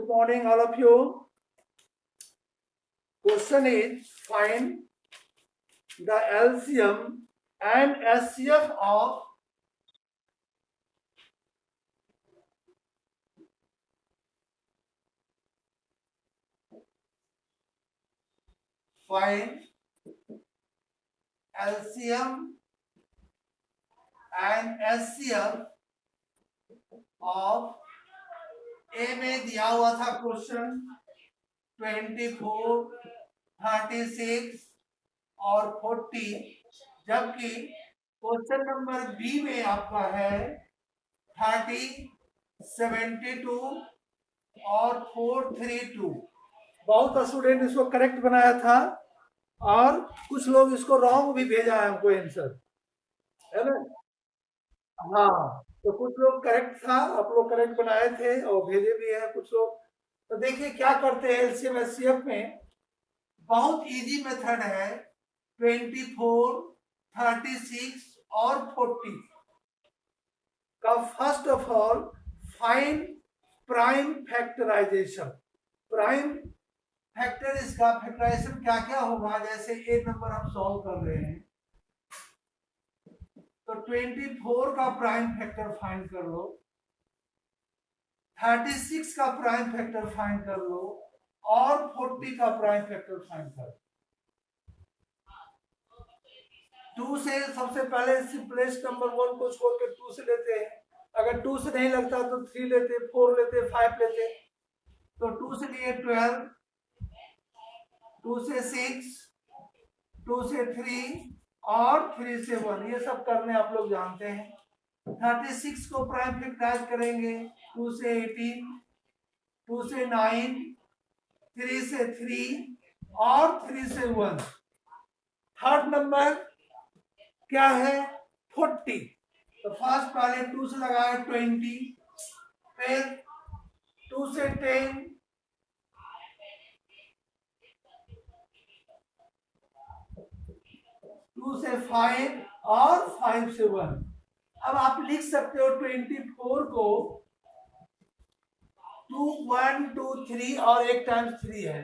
morning, all of you. Question is find the LCM and SCF of find LCM and SCF of ए में दिया हुआ था question 24, 36 और 40, जबकि क्वेश्चन नंबर बी में आपका है 30, 72 और 432। बहुत स्टूडेंट इसको करेक्ट बनाया था और कुछ लोग इसको रॉन्ग भी भेजा है हमको आंसर, है ना? हाँ, तो कुछ लोग करेक्ट था, आप लोग करेक्ट बनाए थे और भेजे भी हैं कुछ लोग। तो देखिए क्या करते हैं एलसीएम एचसीएफ में, बहुत इजी मेथड है। 24, 36 और 40 का first of all find prime factorization. Prime factor इसका फैक्टराइजेशन क्या क्या होगा, जैसे ए नंबर हम सॉल्व कर रहे हैं तो 24 का प्राइम फैक्टर फाइंड कर लो, 36 का प्राइम फैक्टर फाइंड कर लो और 40 का प्राइम फैक्टर फाइंड कर लो। 2 से सबसे पहले सिंपलेस्ट नंबर 1 को छोड़ के 2 से लेते हैं। अगर 2 से नहीं लगता तो 3 लेते, 4 लेते, 5 लेते। तो 2 से लिए 12, 2 से 6, 2 से 3 और 3 से 1, ये सब करने आप लोग जानते हैं। 36 को प्राइम फैक्टराइज करेंगे 2 से 18, 2 से 9, 3 से 3 और 3 से 1। थर्ड नंबर क्या है 40, तो फर्स्ट पहले 2 से लगाए 20, फिर 2 से 10, 2 से 5 और 5 से 1। अब आप लिख सकते हो 24 को 2, 1, 2, 3 और एक टाइम्स 3 है,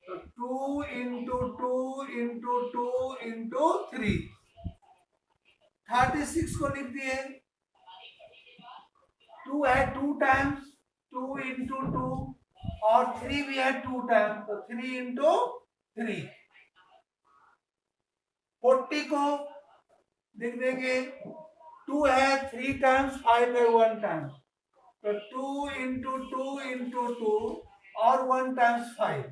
तो 2 इंटू 2 इंटू 2 इंटू 3। 36 को लिख दिए, 2 है 2 टाइम्स, 2 इंटू 2 और 3 भी है 2 टाइम्स, तो 3 इंटू 3। 40 को लिख देंगे, 2 है 3 टाइम्स, 5 है 1 टाइम्स, तो 2 इंटू 2 इंटू 2 और 1 टाइम्स 5।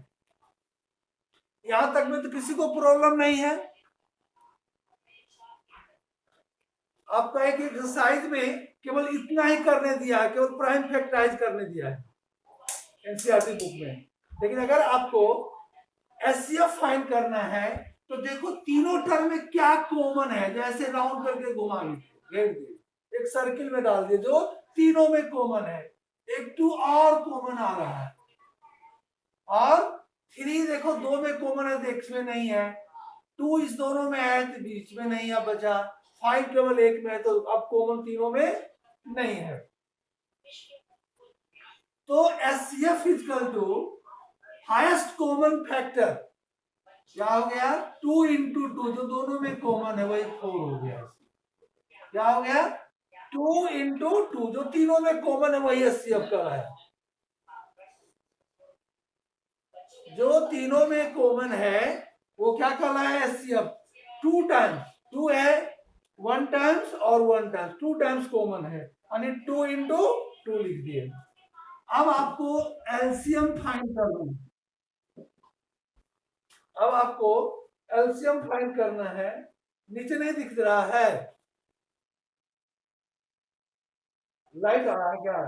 यहां तक में तो किसी को प्रॉब्लम नहीं है। आपका एक एक्सरसाइज में केवल इतना ही करने दिया है, केवल प्राइम फैक्टराइज करने दिया है एनसीईआरटी बुक में। लेकिन अगर आपको एचसीएफ फाइंड करना है तो देखो तीनों टर्म में क्या कॉमन है, जैसे राउंड करके घुमा लीजिए, घेर दिए, एक सर्किल में डाल दिए जो तीनों में कॉमन है। एक 2 और कॉमन आ रहा है और 3 देखो 2 में कॉमन है तो x में नहीं है, 2 इस दोनों में है तो बीच में नहीं है बचा, 5 केवल एक में है तो अब कॉमन तीनों में नहीं है। तो HCF equal to highest common factor क्या हो गया 2 इंटू 2, जो दोनों में कॉमन है वही 4 हो गया। क्या हो गया 2 इंटू 2, जो तीनों में कॉमन है वही एचसीएफ का है। जो तीनों में कॉमन है वो क्या कहला है एचसीएफ। 2 टाइम्स, 2 है 1 टाइम्स और 1 टाइम्स, 2 टाइम्स कॉमन है, यानी 2 इंटू 2 लिख दिए। अब आपको एलसीएम फाइंड करना है। अब आपको एलसीएम फाइंड करना है। नीचे नहीं दिख रहा है, लाइट आ रहा है क्या?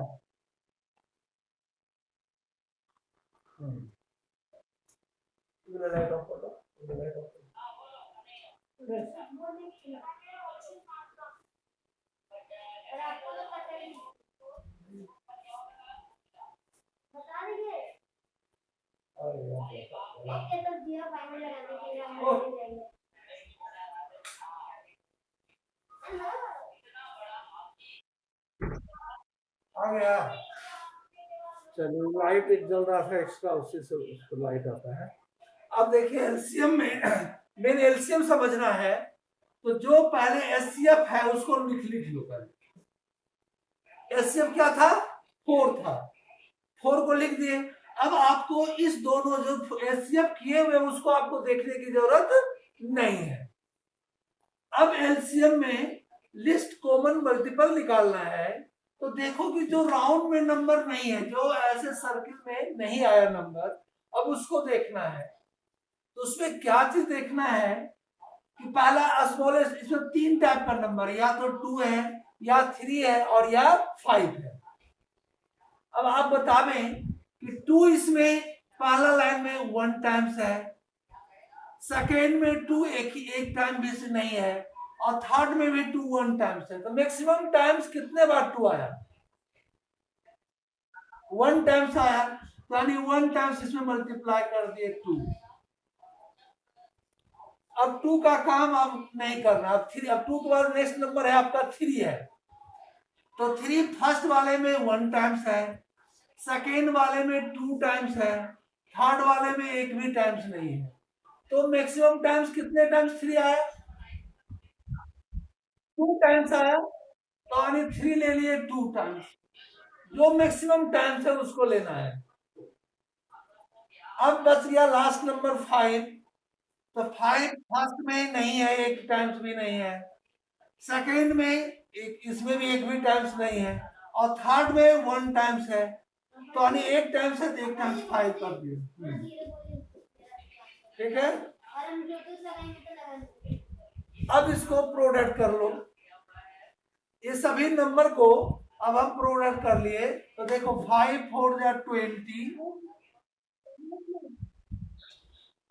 लाइट ऑफ कर दो, लाइट ऑफ कर आ गया। चलिए लाइट एक जल रहा था एक्स्ट्रा, उसी से उसको लाइट आता है। अब देखिए एलसीएम में मेन एलसीएम समझना है तो जो पहले एचसीएफ है उसको लिख लो पहले। एचसीएफ क्या था? 4 था, 4 को लिख दिए। अब आपको इस दोनों जो एचसीएफ किए हुए उसको आपको देखने की जरूरत नहीं है। अब एलसीएम में लिस्ट कॉमन मल्टीपल निकालना है तो देखो कि जो राउंड में नंबर नहीं है, जो ऐसे सर्किल में नहीं आया नंबर, अब उसको देखना है। तो उसमें क्या चीज देखना है कि पहला स्मॉलेस्ट, इसमें 3 टाइप का नंबर, या तो 2 है या 3 है और या 5 है। अब आप बतावें कि 2 इसमें पहला लाइन में 1 टाइम्स है, सेकेंड में 2 एक टाइम भी से नहीं है, और थर्ड में भी 2 1 टाइम्स है। तो मैक्सिमम टाइम्स कितने बार 2 आया? 1 टाइम्स आया, तो यानी 1 टाइम्स इसमें मल्टीप्लाई कर दिए 2। अब 2 का काम अब नहीं करना, अब 3, अब 2 के बाद नेक्स्ट नंबर है आपका 3 है, तो 3 फर्स्ट वाले में 1 टाइम्स है, सेकेंड वाले में 2 टाइम्स है, थर्ड वाले में एक भी टाइम्स नहीं है। तो मैक्सिमम टाइम्स कितने टाइम्स 3 आया? 2 टाइम्स आया, तो यानी 3 ले लिए 2 टाइम्स। जो मैक्सिमम टाइम्स है उसको लेना है। अब बच गया लास्ट नंबर 5। तो 5 फर्स्ट में नहीं है, एक टाइम्स भी नहीं है, सेकेंड में एक, इसमें भी एक भी टाइम्स नहीं है, और थर्ड में 1 टाइम्स है, तो यानी एक टाइम्स है तो एक टाइम्स 5 कर दिए। ठीक है, अब इसको प्रोडक्ट कर लो, ये सभी नंबर को अब हम प्रोडक्ट कर लिए। तो देखो 5 4 जा 20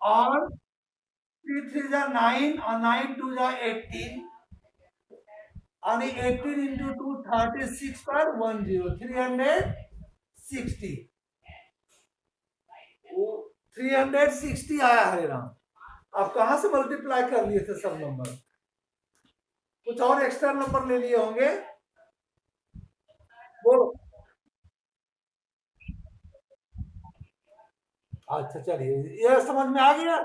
और 3 3 जा 9 और 9 2 जा 18, आणि 18 into 2 36 पर 10 360, वो 360 आया हरे राम। आप कहां से मल्टीप्लाई कर लिए थे सब नंबर? कुछ और एक्स्ट्रा नंबर ले लिए होंगे, बोलो। अच्छा चलिए, ये समझ में आ गया।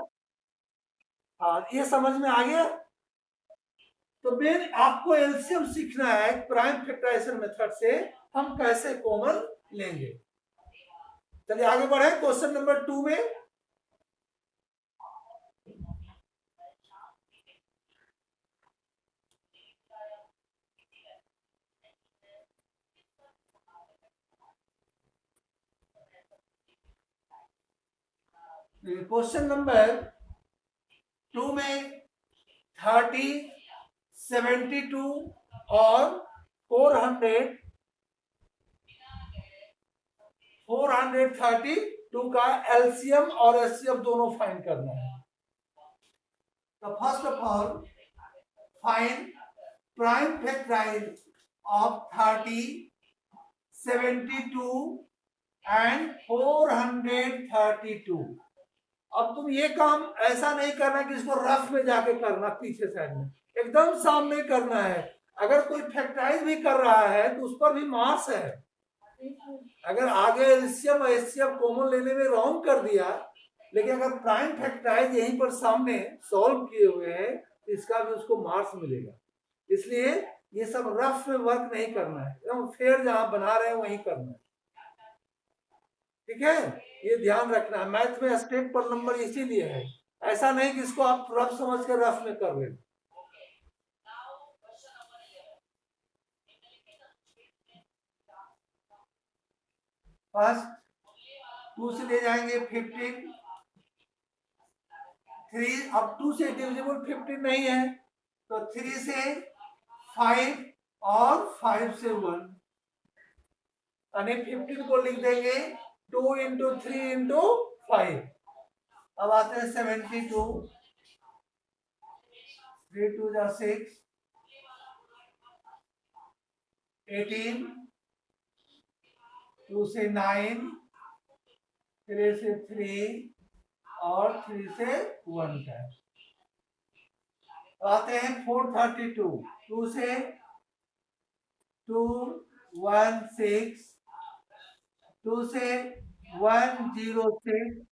हाँ, ये समझ में आ गया। तो मेन आपको एलसीएम सीखना है, प्राइम फैक्टराइजेशन मेथड से हम कैसे कॉमन लेंगे। चलिए आगे बढ़े क्वेश्चन नंबर 2 में। क्वेश्चन नंबर 2 में 30 72 और 432 का एलसीएम और एचसीएफ दोनों फाइंड करना है। तो first of all find prime factorize of 30 72 and 432। अब तुम ये काम ऐसा नहीं करना कि इसको रफ में जाके करना, पीछे साइड में एकदम सामने करना है। अगर कोई फैक्टराइज भी कर रहा है तो उस पर भी मार्क्स है। अगर आगे एलसीएम एचसीएफ कॉमन लेने में रॉन्ग कर दिया, लेकिन अगर प्राइम फैक्टराइज यहीं पर सामने सॉल्व किए हुए हैं तो इसका भी उसको मार्क्स मिलेगा। इसलिए ये सब रफ में वर्क नहीं करना है, एकदम फेयर जहां बना रहे हैं वहीं करना है। ठीक है, ये ध्यान रखना है। मैथ में स्टेप पर नंबर इसीलिए है, ऐसा नहीं कि इसको आप रफ समझ कर रफ में कर ले। फर्स्ट 2 से ले जाएंगे 15, 3, अब 2 से डिविजिबल 15 नहीं है तो 3 से 5 और 5 से 1, यानी 15 को लिख देंगे 2 इंटू 3 इंटू 5। अब आते हैं 72, 3 2 जा 6, 18, 2 से 9, 3 से 3 और 3 से 1 का। आते हैं 432, 2 से 2 1 6, 2 से 106,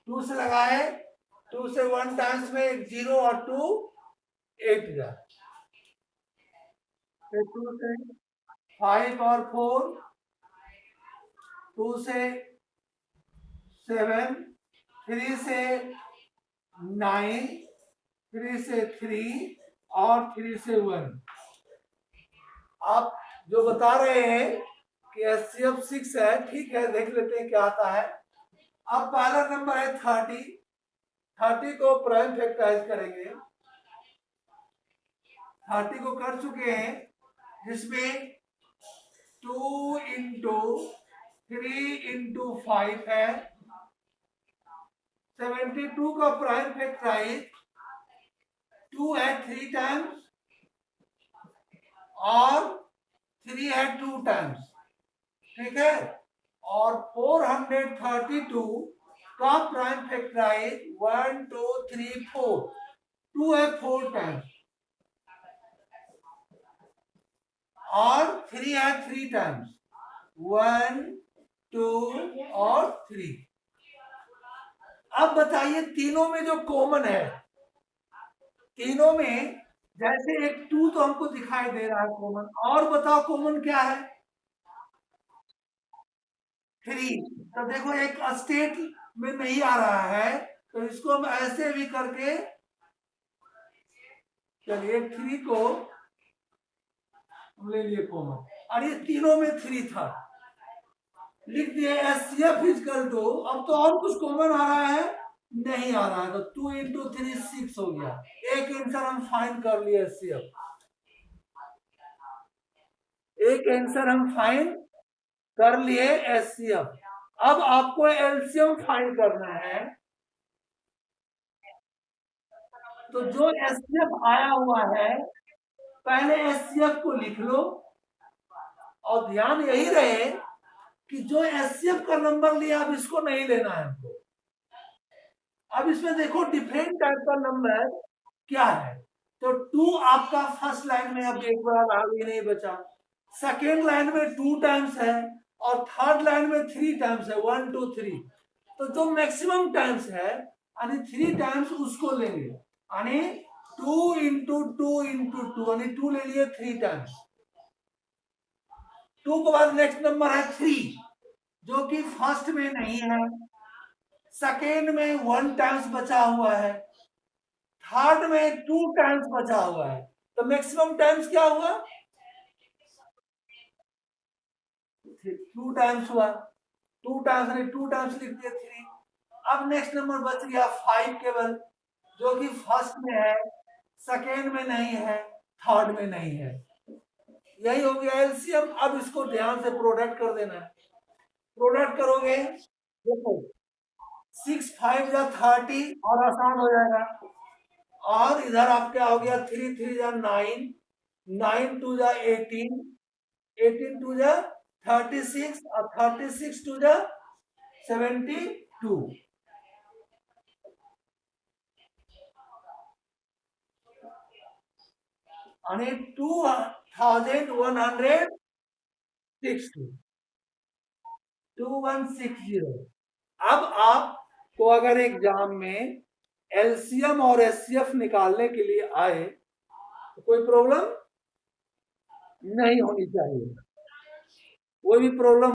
2 से लगाए, 2 से 1 टाइम्स में एक 0 और 2 8 का, फिर 2 से 5 और 4, 2 से 7, 3 से 9, 3 से 3 और 3 से 1। आप जो बता रहे हैं कि HCF 6 है, ठीक है, देख लेते हैं क्या आता है। अब पहला नंबर है 30, 30 को प्राइम फैक्टराइज करेंगे, 30 को कर चुके हैं, जिसमें 2 इंटू 3 इंटू 5 है। 72 का प्राइम फैक्टराइज 2 है 3 टाइम्स और 3 है 2 टाइम्स, ठीक है। और 432 का प्राइम फैक्टराइज 1 2 3 4, 2 है 4 टाइम्स और 3 है 3 टाइम्स, 1 2 और 3। अब बताइए तीनों में जो कॉमन है, तीनों में जैसे एक 2 तो हमको दिखाई दे रहा है कॉमन, और बताओ कॉमन क्या है? 3। तो देखो एक स्टेट में नहीं आ रहा है, तो इसको हम ऐसे भी करके, चलिए 3 को ले लिए कॉमन, और ये तीनों में 3 था, लिख दिए HCF इक्वल टू, अब तो और कुछ कॉमन आ रहा है नहीं आ रहा है, तो 2 इंटू 3 6 हो गया। एक आंसर हम फाइंड कर लिए HCF, एक आंसर हम फाइंड कर लिए HCF। अब आपको एलसीएम फाइंड करना है, तो जो HCF आया हुआ है पहले HCF को लिख लो, और ध्यान यही रहे कि जो HCF का नंबर लिया अब इसको नहीं लेना है हमको। अब इसमें देखो डिफरेंट टाइप का नंबर क्या है, तो 2 आपका फर्स्ट लाइन में अब एक बार आगे नहीं बचा, सेकेंड लाइन में 2 टाइम्स है और थर्ड लाइन में 3 टाइम्स है, 1 2 3। तो जो मैक्सिमम टाइम्स है यानी 3 टाइम्स उसको लेंगे, यानी 2 इंटू 2 इंटू 2 यानी 2 ले लिए 3 टाइम्स। 2 के बाद नेक्स्ट नंबर है 3, जो कि फर्स्ट में नहीं है, सेकेंड में 1 टाइम्स बचा हुआ है, थर्ड में 2 टाइम्स बचा हुआ है, तो मैक्सिमम टाइम्स क्या हुआ? 2 टाइम्स हुआ, 2 टाइम्स नहीं 2 टाइम्स लिख दिया 3। अब नेक्स्ट नंबर बच गया 5 केवल, जो कि फर्स्ट में है, सेकेंड में नहीं है, थर्ड में नहीं है, यही हो गया एलसीएम। अब इसको ध्यान से प्रोडक्ट कर देना है, प्रोडक्ट करोगे देखो 6 5 जा 30 और आसान हो जाएगा, और इधर आप क्या हो गया 3 3 जा 9, 9 2 जा 18, 18 2 जा 36 और 36 2 जा 72, यानी 2160, 2160। अब आपको अगर एग्जाम में एलसीएम और एचसीएफ निकालने के लिए आए तो कोई प्रॉब्लम नहीं होनी चाहिए, कोई भी प्रॉब्लम